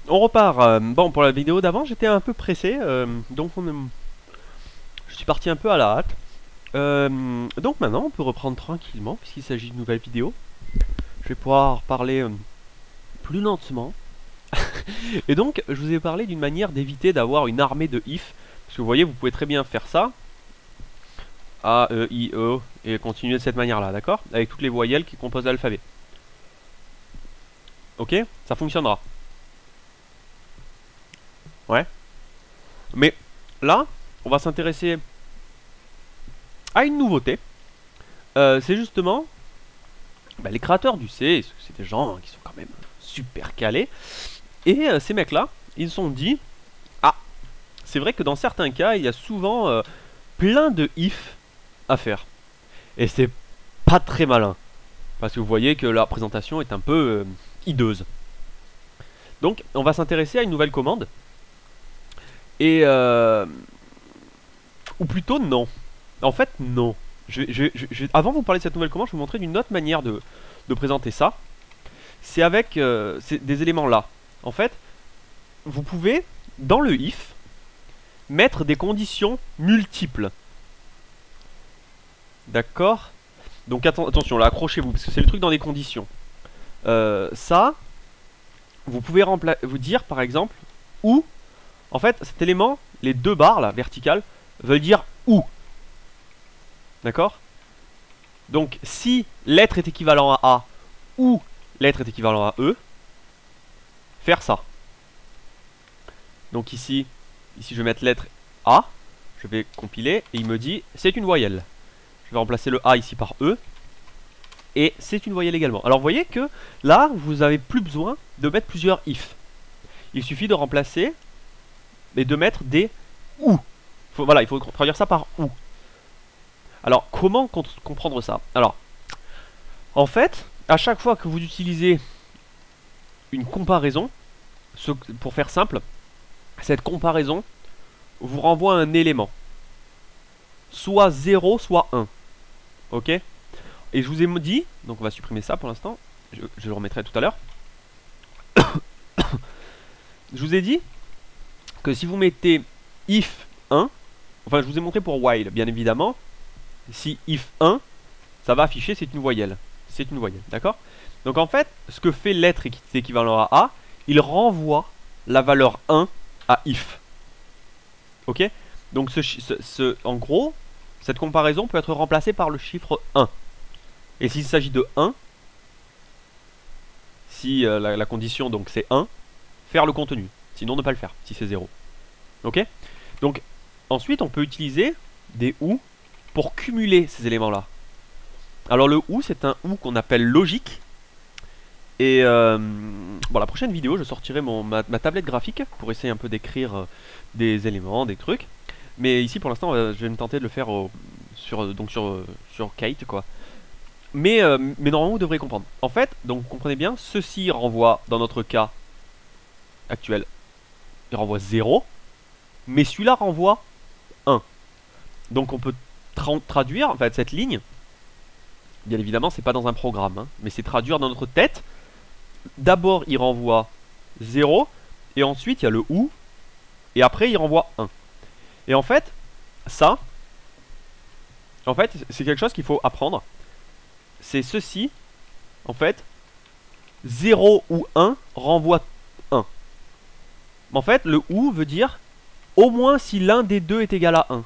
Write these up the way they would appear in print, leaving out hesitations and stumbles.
On repart. Bon, pour la vidéo d'avant, j'étais un peu pressé, donc je suis parti un peu à la hâte. Donc maintenant, on peut reprendre tranquillement, puisqu'il s'agit d'une nouvelle vidéo. Je vais pouvoir parler plus lentement. Et donc, je vous ai parlé d'une manière d'éviter d'avoir une armée de if. Parce que vous voyez, vous pouvez très bien faire ça. A, E, I, E, et continuer de cette manière-là, d'accord? Avec toutes les voyelles qui composent l'alphabet. Ok? Ça fonctionnera. Ouais. Mais là, on va s'intéresser à une nouveauté. C'est justement les créateurs du C, c'est des gens qui sont quand même super calés. Et ces mecs-là, ils se sont dit, ah, c'est vrai que dans certains cas, il y a souvent plein de if à faire. Et c'est pas très malin. Parce que vous voyez que la présentation est un peu hideuse. Donc, on va s'intéresser à une nouvelle commande. Et... ou plutôt, non. En fait, non. Avant de vous parler de cette nouvelle commande, je vais vous montrer d'une autre manière de présenter ça. C'est avec des éléments là. En fait, vous pouvez, dans le if, mettre des conditions multiples. D'accord? Donc attention, là, accrochez-vous, parce que c'est le truc dans les conditions. Ça, vous pouvez vous dire, par exemple, ou. En fait, cet élément, les deux barres, là, verticales, veulent dire ou. D'accord? Donc, si lettre est équivalent à A, ou lettre est équivalent à E, faire ça. Donc ici je vais mettre lettre A, je vais compiler, et il me dit, c'est une voyelle. Je vais remplacer le A ici par E, et c'est une voyelle également. Alors vous voyez que là, vous n'avez plus besoin de mettre plusieurs if. Il suffit de remplacer et de mettre des ou. Voilà, il faut traduire ça par ou. Alors, comment comprendre ça? Alors, en fait, à chaque fois que vous utilisez une comparaison, pour faire simple, cette comparaison vous renvoie un élément. Soit 0, soit 1. Ok? Et je vous ai dit, donc on va supprimer ça pour l'instant, je le remettrai tout à l'heure. Je vous ai dit que si vous mettez if 1, enfin je vous ai montré pour while, bien évidemment, si if 1, ça va afficher c'est une voyelle. C'est une voyelle, d'accord? Donc en fait, ce que fait l'être qui est équivalent à A, il renvoie la valeur 1 à if. Ok? Donc en gros, cette comparaison peut être remplacée par le chiffre 1. Et s'il s'agit de 1, si la condition donc c'est 1, faire le contenu. Sinon ne pas le faire, si c'est 0. Ok? Donc ensuite on peut utiliser des OU pour cumuler ces éléments-là. Alors le OU c'est un OU qu'on appelle logique. Et bon, la prochaine vidéo je sortirai ma tablette graphique pour essayer un peu d'écrire des éléments, des trucs. Mais ici pour l'instant je vais me tenter de le faire sur Kate quoi. Mais normalement vous devrez comprendre. En fait, donc vous comprenez bien, ceci renvoie, dans notre cas actuel, il renvoie 0, mais celui-là renvoie 1. Donc on peut traduire, en fait, cette ligne, bien évidemment, c'est pas dans un programme, hein, mais c'est traduire dans notre tête. D'abord, il renvoie 0, et ensuite, il y a le OU, et après, il renvoie 1. Et en fait, ça, en fait, c'est quelque chose qu'il faut apprendre. C'est ceci, en fait, 0 ou 1 renvoie 1. En fait, le OU veut dire au moins si l'un des deux est égal à 1.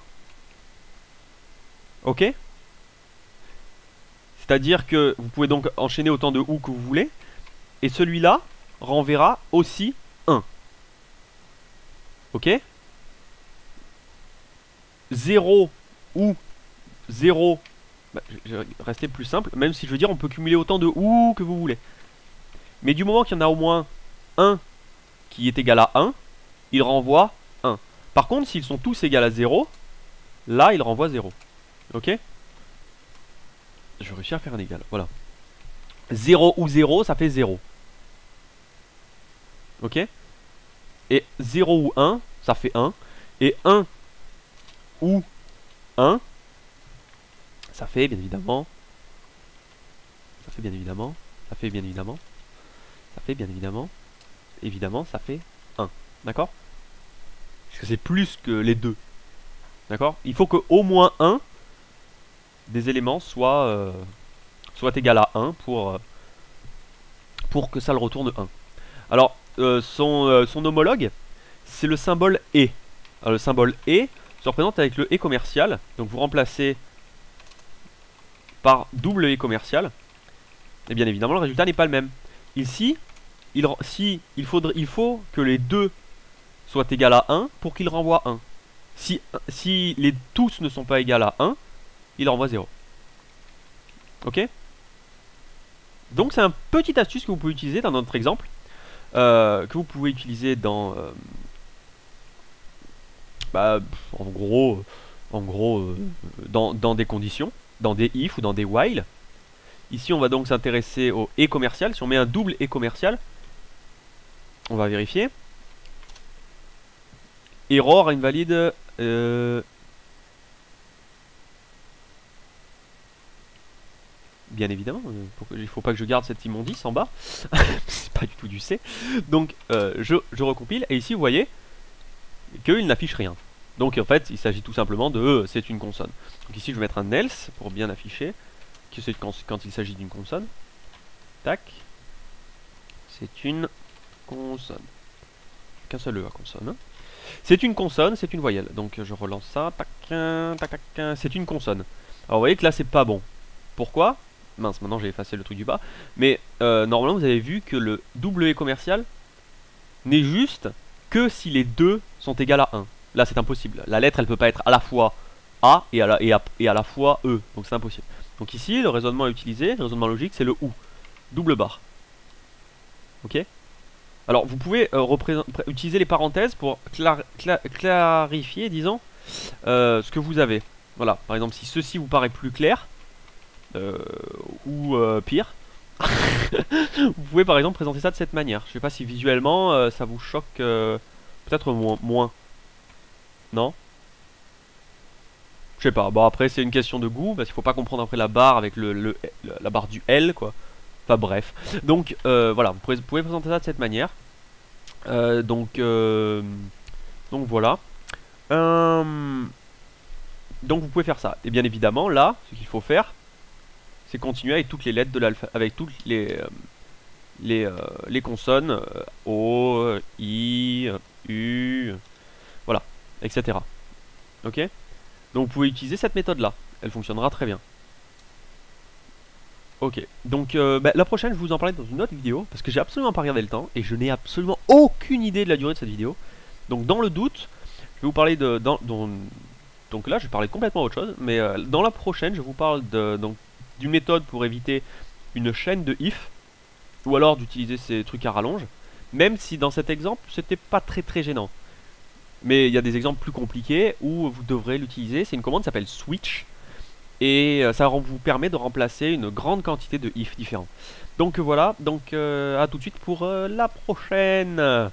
Ok? C'est-à-dire que vous pouvez donc enchaîner autant de OU que vous voulez. Et celui-là renverra aussi 1. Ok? 0 ou 0. Je vais rester plus simple. Même si je veux dire, on peut cumuler autant de OU que vous voulez. Mais du moment qu'il y en a au moins 1 qui est égal à 1, il renvoie 1. Par contre, s'ils sont tous égaux à 0, là, il renvoie 0. Ok? Je vais réussir à faire un égal. Voilà. 0 ou 0, ça fait 0. Ok? Et 0 ou 1, ça fait 1. Et 1 ou 1, ça fait bien évidemment. Ça fait bien évidemment. Ça fait bien évidemment. Ça fait bien évidemment. évidemment, ça fait 1. D'accord? Parce que c'est plus que les deux. D'accord? Il faut que au moins un des éléments soit égal à 1 pour que ça le retourne 1. Alors, son homologue, c'est le symbole et. Alors, le symbole et se représente avec le et commercial. Donc vous remplacez par double et commercial. Et bien évidemment, le résultat n'est pas le même. Ici, il faut que les deux soient égales à 1 pour qu'il renvoie 1. Si les tous ne sont pas égales à 1, il renvoie 0. Ok? Donc c'est un petit astuce que vous pouvez utiliser dans notre exemple. Que vous pouvez utiliser dans... en gros dans des conditions, dans des if ou dans des while. Ici on va donc s'intéresser au et commercial. Si on met un double et commercial, on va vérifier. Error invalide. Bien évidemment, il faut pas que je garde cette immondice en bas. C'est pas du tout du C. Donc je recompile et ici vous voyez qu'il n'affiche rien. Donc en fait il s'agit tout simplement de c'est une consonne. Donc ici je vais mettre un else pour bien afficher que c'est quand il s'agit d'une consonne. Tac. C'est une consonne. Qu'un seul E à consonne. Hein. C'est une consonne, c'est une voyelle. Donc je relance ça. Tac, tac, tac. C'est une consonne. Alors vous voyez que là c'est pas bon. Pourquoi? Mince, maintenant j'ai effacé le truc du bas. Mais normalement vous avez vu que le W commercial n'est juste que si les deux sont égales à 1. Là c'est impossible. La lettre elle peut pas être à la fois A et à la fois E. Donc c'est impossible. Donc ici le raisonnement à utiliser, le raisonnement logique, c'est le OU. Double barre. Ok? Alors vous pouvez utiliser les parenthèses pour clarifier, disons, ce que vous avez. Voilà, par exemple si ceci vous paraît plus clair, ou pire, vous pouvez par exemple présenter ça de cette manière. Je sais pas si visuellement ça vous choque, peut-être moins. Non? Je sais pas, bon après c'est une question de goût, parce qu'il faut pas comprendre après la barre avec la barre du L quoi. Enfin bref. Donc voilà, vous pouvez présenter ça de cette manière. Donc voilà. Donc vous pouvez faire ça. Et bien évidemment là, ce qu'il faut faire, c'est continuer avec toutes les lettres de l'alphabet, avec toutes les consonnes O, I, U, voilà, etc. Ok? Donc vous pouvez utiliser cette méthode là, elle fonctionnera très bien. Ok, donc la prochaine je vais vous en parler dans une autre vidéo, parce que j'ai absolument pas regardé le temps, et je n'ai absolument aucune idée de la durée de cette vidéo. Donc dans le doute, je vais vous parler de... donc là je vais parler complètement autre chose, mais dans la prochaine je vous parle d'une méthode pour éviter une chaîne de if, ou alors d'utiliser ces trucs à rallonge, même si dans cet exemple c'était pas très gênant. Mais il y a des exemples plus compliqués où vous devrez l'utiliser, c'est une commande qui s'appelle switch, et ça vous permet de remplacer une grande quantité de if différents. Donc voilà, donc à tout de suite pour la prochaine.